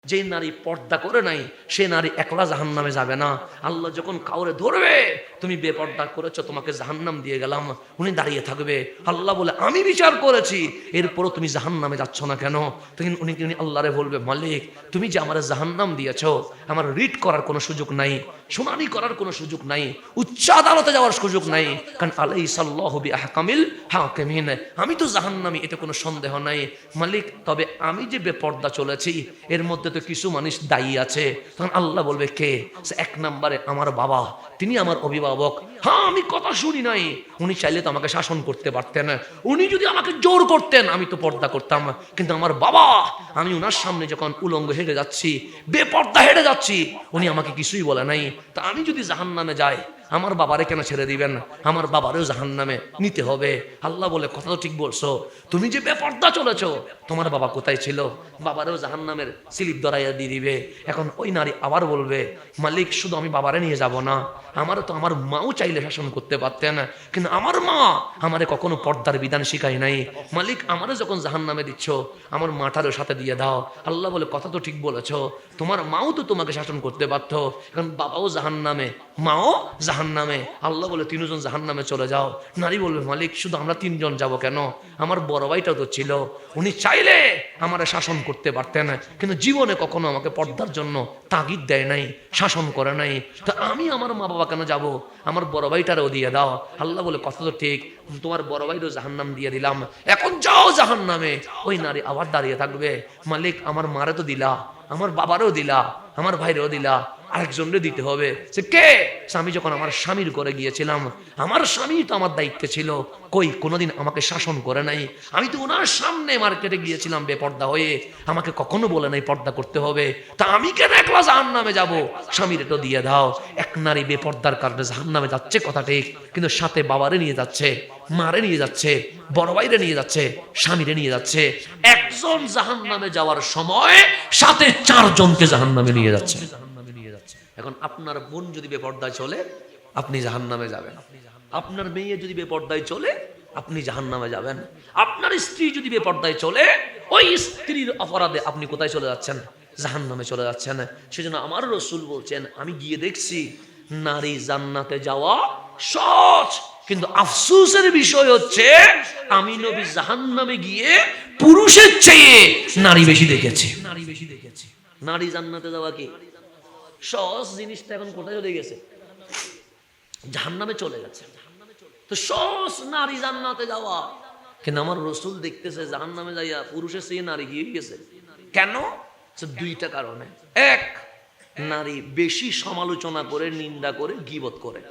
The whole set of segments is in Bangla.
যে নারী পর্দা করে নাই সে নারী একলা জাহান্নামে যাবে না। আল্লাহ যখন কাউরে ধরবে তুমি বেপর্দা করেছো তোমাকে জাহান্নাম দিয়ে গেলাম, উনি দাঁড়িয়ে থাকবে। আল্লাহ বলে আমি বিচার করেছি, এরপরও তুমি জাহান্নামে যাচ্ছ না কেন? তখন উনি আল্লাহরে বলবে মালিক তুমি যে আমার জাহান্নাম দিয়েছো, আমার রিট করার কোনো সুযোগ নাই, শুনানি করার কোনো সুযোগ নাই, উচ্চ আদালতে যাওয়ার সুযোগ নাই, কারণ আলাইসাল্লাহু বিআহকামিল হাকিমিন, আমি তো জাহান্নামী, এতে কোনো সন্দেহ নাই মালিক। তবে আমি যে বেপর্দা চলেছি এর মধ্যে তো কিছু মানুষ দায়ী আছে। তখন আল্লাহ বলবে কে? এক নম্বরে আমার বাবা, তিনি আমার অভিভাবক। হ্যাঁ আমি কথা শুনি নাই, উনি চাইলে তো আমাকে শাসন করতে পারতেন, উনি যদি আমাকে জোর করতেন আমি তো পর্দা করতাম, কিন্তু আমার বাবা, আমি উনার সামনে যখন উলঙ্গ হেঁটে যাচ্ছি, বেপর্দা হেঁটে যাচ্ছি, উনি আমাকে কিছুই বলে নাই। তা আমি যদি জাহান্নামে যাই আমার বাবারে কেন ছেড়ে দিবেন? আমার বাবারেও জাহান্নামে নিতে হবে। আল্লাহ বলে কথা তো ঠিক বলছো, তুমি যে বেপর্দা চলেছো তোমার বাবা কোথায় ছিল? বাবারেও জাহান্নামের স্লিপ ধরাইয়া দিয়ে দিবে। এখন ওই নারী আবার বলবে মালিক শুধু আমি বাবারে নিয়ে যাব না, আমারও তো আমার মাও চাইলে শাসন করতে পারতেন, কিন্তু আমার মা আমারে কখনো পর্দার বিধান শিখাই নাই। মালিক আমারও যখন জাহান্নামে দিচ্ছ আমার মাটারও সাথে দিয়ে দাও। আল্লাহ বলে কথা তো ঠিক বলেছো, তোমার মাও তো তোমাকে শাসন করতে পারতো, এখন বাবাও জাহান্নামে মাও জাহান্নামে। আল্লাহ বলে তিনজন জাহান্নামে চলে যাও। নারী বলবে মালিক শুধু আমরা তিনজন যাব কেন? আমার বড় ভাইটাও তো ছিল, উনি চাইলে আমারে শাসন করতে পারতেন, কিন্তু জীবনে কখনো আমাকে পর্দার জন্য তাগিদ দেয় নাই, শাসন করে নাই। তো আমি আমার মা বাবা কেন যাব? আমার বড় ভাইটারও দিয়ে দাও। আল্লাহ বলে কথা তো ঠিক, তোমার বড় ভাইরও জাহান্নাম দিয়ে দিলাম, এখন যাও জাহান্নামে। ওই নারী আবার দাঁড়িয়ে থাকবে মালিক আমার মারে তো দিলা, আমার বাবারও দিলা, আমার ভাইরেও দিলা, আরেকজনরে দিতে হবে। সে কে? আমি যখন আমার স্বামীর ঘরে গিয়েছিলাম, আমার স্বামী তো আমার দায়িত্বে ছিল, কই কোনোদিন আমাকে শাসন করে নাই। আমি তো ওনার সামনে মার্কেটে গিয়েছিলাম বেপর্দা হয়ে, আমাকে কখনো বলে নাই পর্দা করতে হবে, তা আমি কেন একলা জাহান্নামে যাব? স্বামীর তো দিয়ে দাও। এক নারী বেপর্দার কারণে জাহান্নামে যাচ্ছে কথা ঠিক, কিন্তু সাথে বাবারে নিয়ে যাচ্ছে, মারে নিয়ে যাচ্ছে, বড় ভাইরে নিয়ে যাচ্ছে, স্বামীরে নিয়ে যাচ্ছে। একজন জাহান্নামে যাওয়ার সময় সাথে চারজনকে জাহান্নামে নিয়ে যাচ্ছে। এখন আপনার বোন যদি বেপর্দায় চলে আপনি জাহান্নামে যাবেন, আপনার মেয়ে যদি বেপর্দায় চলে আপনি জাহান্নামে যাবেন, আপনার স্ত্রী যদি বেপর্দায় চলে ওই স্ত্রীর অপরাধে আপনি কোথায় চলে যাচ্ছেন? জাহান্নামে চলে যাচ্ছেন। সেজন্য আমার রাসূল বলছেন আমি গিয়ে দেখছি নারী জান্নাতে যাওয়া সহজ, কিন্তু আফসোসের বিষয় হচ্ছে আমি নবী জাহান্নামে গিয়ে পুরুষের চেয়ে নারী বেশি দেখেছি। নারী জান্নাতে যাওয়া কি সহজ জিনিসটা এখন কোথায় চলে গেছে? জাহান্নামে চলে গেছে। তো সহজ নারী জান্নাতে যাওয়া, কিন্তু আমার রাসূল দেখতেছে জাহান্নামে যাইয়া পুরুষের চেয়ে নারী গিয়ে গেছে। কেন? দুইটা কারণে। এক, নারী বেশি সমালোচনা করে, নিন্দা করে, গীবত করে,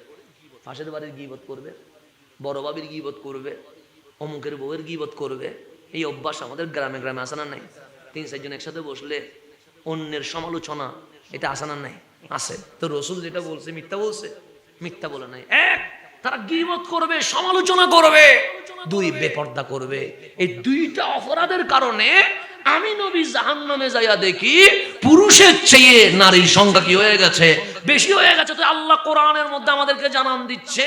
পাশের বাড়ির গীবত করবে, বড় বাবির গীবত করবে, অমুকের বউয়ের গীবত করবে। এই অভ্যাস আমাদের গ্রামে গ্রামে আসে না নাই? 3-4 জন একসাথে বসলে অন্যের সমালোচনা, এটা আসে না নাই? আছে। তো রাসূল যেটা বলছে মিথ্যা বলছে? মিথ্যা বলে নাই। এক, তারা গীবত করবে, সমালোচনা করবে। দুই, বেপর্দা করবে। এই দুইটা অপরাধের কারণে আমি নবী জাহান্নামে যাইয়া দেখি পুরুষের চেয়ে নারীর সংখ্যা কি হয়ে গেছে? বেশি হয়ে গেছে। তো আল্লাহ কোরআনের মধ্যে আমাদেরকে জানান দিচ্ছে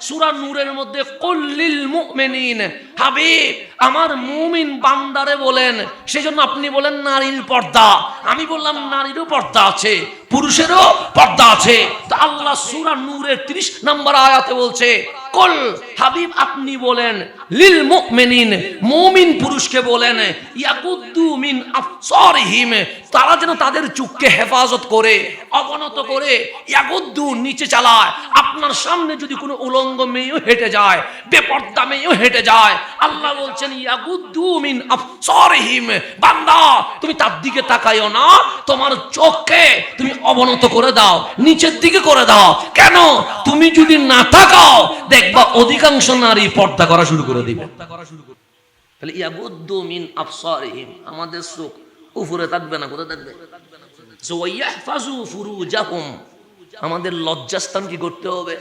সূরা নূরের মধ্যে কুল্লিল মুমিনিন, হাবিব আমার মুমিন বান্দারে বলেন। সেজন্য আপনি বলেন নারীর পর্দা, আমি বললাম নারীরও পর্দা আছে, পুরুষেরও পর্দা আছে। তো আল্লাহ সূরা নূরের 30 নম্বর আয়াতে বলছে কুল, হাবিব আপনি বলেন লিল মুমিনিন, মুমিন পুরুষকে বলেন ইয়াকুদ্দু মিন আবসারিহিম, তারা যেন তাদের চোখকে হেফাজত করে, অবনত করে, ইয়াকুদ্দু নিচে চালায়। আপনার সামনে যদি কোনো উলঙ্গ মেয়েও হেঁটে যায়, বেপর্দা মেয়েও হেঁটে যায়, আল্লাহ বলছেন ইয়াকুদ্দু মিন আবসারিহিম, বান্দা তুমি তার দিকে তাকাইও না, তোমার চোখকে তুমি অবনত করে দাও, নিচের দিকে করে দাও। কেন? তুমি যদি না তাকাও দেখবা অধিকাংশ নারী পর্দা করা শুরু করে দিবে। তাহলে ইয়াগুদ্দু মিন আবসারিহিম, আমাদের চোখ উপরে থাকবে না, কোথায় থাকবে? ওয়াইয়াহফাজু ফুরুজাহুম, আমাদের লজ্জাস্থান কি করতে হবে?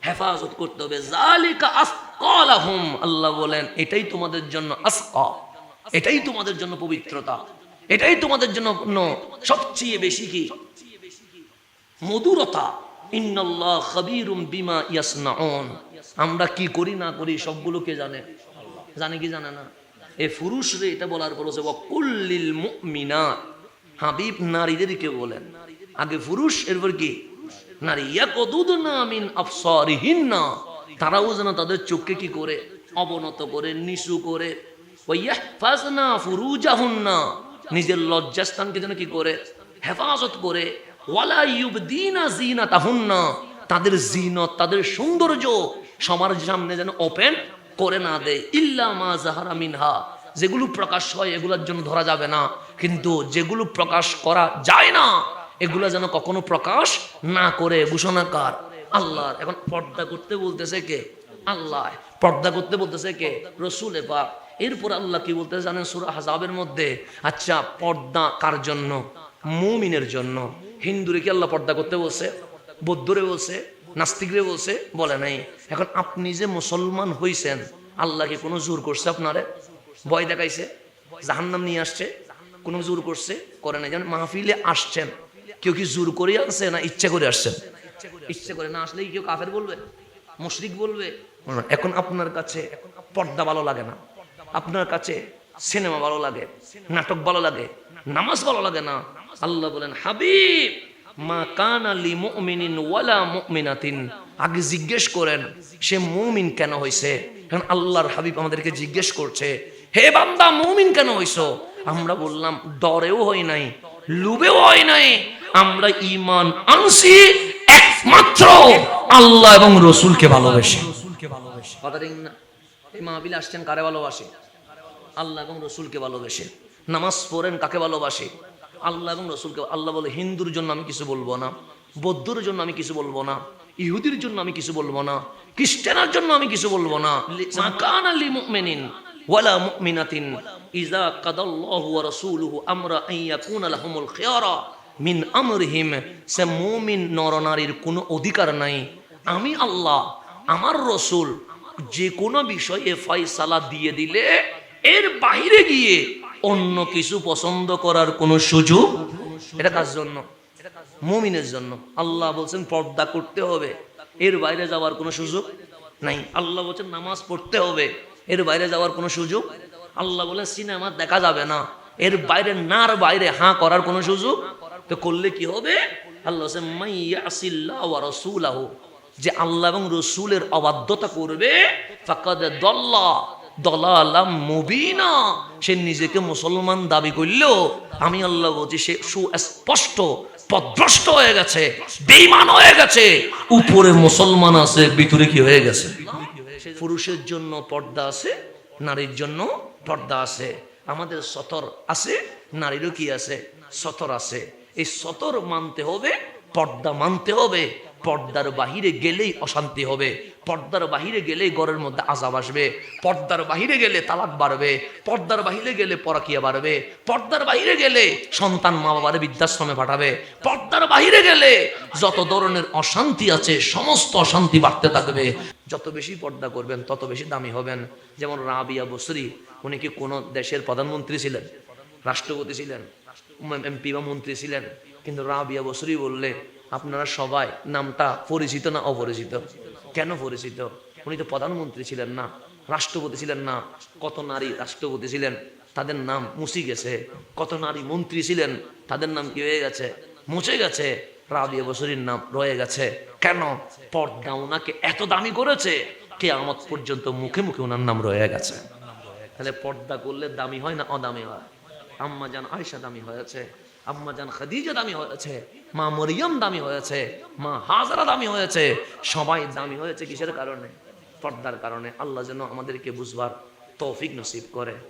হেফাজত করতে হবে। যালিকা আসকালাহুম, আল্লাহ বলেন এটাই তোমাদের জন্য আসকা, এটাই তোমাদের জন্য পবিত্রতা, এটাই তোমাদের জন্য সবচেয়ে বেশি কি মধুরতা। ইন্নাল্লাহ খাবীরুম বিমা ইয়াসনাউন, আমরা কি করি না করি সবগুলো কে জানে? জানে কি জানে না? এই পুরুষরে এটা বলার পর হচ্ছে ওয়া কুল্লিল মুমিনাত, হাবিব নারীদেরকে বলেন, আগে পুরুষ এরপর কি নারী। ইয়াকুদুনা মিন আবসারিহিন্না, তারাও যেন তাদের চোখকে কি করে অবনত করে, নিচু করে, ওয়াইয়াহফাজনা ফুরুজাহুন্না, নিজের লজ্জাস্থানকে যেন কি করে হেফাজত করে, ওয়ালা ইউবদিনা জিনাতাহুন্না, তাদের জিনত তাদের সৌন্দর্য সমাজের সামনে যেন ওপেন করে না দেয়। ইল্লা মা যাহারা মিনহা, যেগুলো প্রকাশ হয় এগুলোর জন্য ধরা যাবে না, কিন্তু যেগুলো প্রকাশ করা যায় না এগুলো যেন কখনো প্রকাশ না করে। ঘোষণাকার আল্লাহ। এখন পর্দা করতে বলতেছে কে? আল্লাহ। পর্দা করতে বলতেছে কে? রসুল পাক। এরপর আল্লাহ কি বলতেছে জানেন সূরা আহজাবের মধ্যে? আচ্ছা, পর্দা কার জন্য? মুমিনের জন্য। হিন্দুরে কি আল্লাহ পর্দা করতে বলছে? বৌদ্ধরে বলছে? নাস্তিকরে বলছে? বলে নাই। এখন আপনি যে মুসলমান হইছেন, আল্লাহ কি কোনো জোর করছে আপনারে? ভয় দেখাইছে? জাহান্নাম নিয়ে আসছে? কোনো জোর করছে? করে নাই। যেমন মাহফিলে আসছেন, কেউ কি জোর করে আসছে না ইচ্ছা করে আসছেন? ইচ্ছা করে না আসলে কেউ কাফের বলবে, মুশরিক বলবে? এখন আপনার কাছে পর্দা ভালো লাগে না, আপনার কাছে সিনেমা ভালো লাগে, নাটক ভালো লাগে, নামাজ ভালো লাগে না। আল্লাহ বলেন, হাবিব মা কানা লি মুমিনিন ওয়ালা মুমিনাতিন, আগে জিজ্ঞেস করেন সে মুমিন কেন হইছে। কারণ আল্লাহর হাবিব আমাদেরকে জিজ্ঞেস করছে, হে বান্দা মুমিন কেন হইছো? আমরা বললাম ডরেও হয় নাই, লুবেও হয় নাই, আমরা ঈমান আনছি একমাত্র আল্লাহ এবং রাসূলকে ভালোবেসে। কথা ঠিক না? এই মাহফিলে আসছেন কারে ভালোবাসে? আল্লাহ এবং রাসূলকে ভালোবেসে। নামাজ পড়েন কাকে ভালোবাসে? আল্লাহ এবং রাসূলকে। আল্লাহ বলে, হিন্দুর জন্য আমি কিছু বলবো না, বৌদ্ধর জন্য আমি কিছু বলবো না, ইহুদির জন্য আমি কিছু বলবো না, খ্রিস্টানের জন্য আমি কিছু বলবো না। মা কানা লিল মুমিনিন ওয়ালা মুমিনাতিন ইযা কাদাল্লাহু ওয়া রাসূলুহু আমরা আন ইয়াকুনা লাহুমুল খিয়ারা মিন আমরিহিম, সে মুমিন নরনারীর কোনো অধিকার নাই। আমি আল্লাহ, আমার রাসূল যে কোনো বিষয়ে ফয়সালা দিয়ে দিলে এর বাইরে গিয়ে অন্য কিছু পছন্দ করার কোনো সুযোগ। এটা কার জন্য? মুমিনের জন্য। আল্লাহ বলছেন পর্দা করতে হবে, এর বাইরে যাওয়ার কোনো সুযোগ নাই। আল্লাহ বলছেন নামাজ পড়তে হবে, এর বাইরে যাওয়ার কোনো সুযোগ। আল্লাহ বলেন সিনেমা দেখা যাবে না, এর বাইরে নার বাইরে হাঁ করার কোনো সুযোগ। তো করলে কি হবে? আল্লাহ বলছেন মাইয়াসিল্লাহ ওয়া রাসূলাহু, যে আল্লাহ এবং রাসূলের অবাধ্যতা করবে, ফাকাদ দাল্লা দলালাম মুবিনা, সে নিজেকে মুসলমান দাবি করলেও আমি আল্লাহ বলছি সে সুস্পষ্ট পথভ্রষ্ট হয়ে গেছে, বেঈমান হয়ে গেছে। উপরে মুসলমান আছে, ভিতরে কি হয়ে গেছে? পুরুষের জন্য পর্দা আছে, নারীর জন্য পর্দা আছে। আমাদের সতর আছে, নারীরও কি আছে? সতর আছে। এই সতর মানতে হবে, পর্দা মানতে হবে। পর্দার বাহিরে গেলেই অশান্তি হবে, পর্দার বাহিরে গেলেই ঘরের মধ্যে আযাব আসবে, পর্দার বাহিরে গেলে তালাক বাড়বে, পর্দার বাহিরে গেলে পরকীয়া বাড়বে, পর্দার বাহিরে গেলে সন্তান মা বাবার বৃদ্ধাশ্রমে পাঠাবে, পর্দার বাহিরে গেলে যত ধরনের অশান্তি আছে সমস্ত অশান্তি বাড়তে থাকবে। যত বেশি পর্দা করবেন তত বেশি দামি হবেন। যেমন রাবিয়া বসরি, উনি কি কোনো দেশের প্রধানমন্ত্রী ছিলেন, রাষ্ট্রপতি ছিলেন, এমপি বা মন্ত্রী ছিলেন? কিন্তু রাবিয়া বসরি বললে আপনারা সবাই নামটা পরিচিত না অপরিচিত? কেন পরিচিত? উনি তো প্রধানমন্ত্রী ছিলেন না, রাষ্ট্রপতি ছিলেন না। কত নারী রাষ্ট্রপতি ছিলেন, তাদের নাম মুছে গেছে। কত নারী মন্ত্রী ছিলেন, তাদের নাম কি হয়ে গেছে? মুছে গেছে। রাবিয়া বসরির নাম রয়ে গেছে। কেন? পর্দা ওনাকে এত দামি করেছে, কিয়ামত পর্যন্ত মুখে মুখে ওনার নাম রয়ে গেছে। তাহলে পর্দা করলে দামি হয় না অদামি হয়? আম্মা জান আয়েশা দামি হয়েছে, আম্মা জান খাদিজা দামি হয়েছে, মা মরিয়ম দামি হয়েছে, মা হাজরা দামি হয়েছে। সবাই দামি হয়েছে কিসের কারণে? পর্দার কারণে। আল্লাহ যেন আমাদেরকে বুঝবার তৌফিক নসিব করে।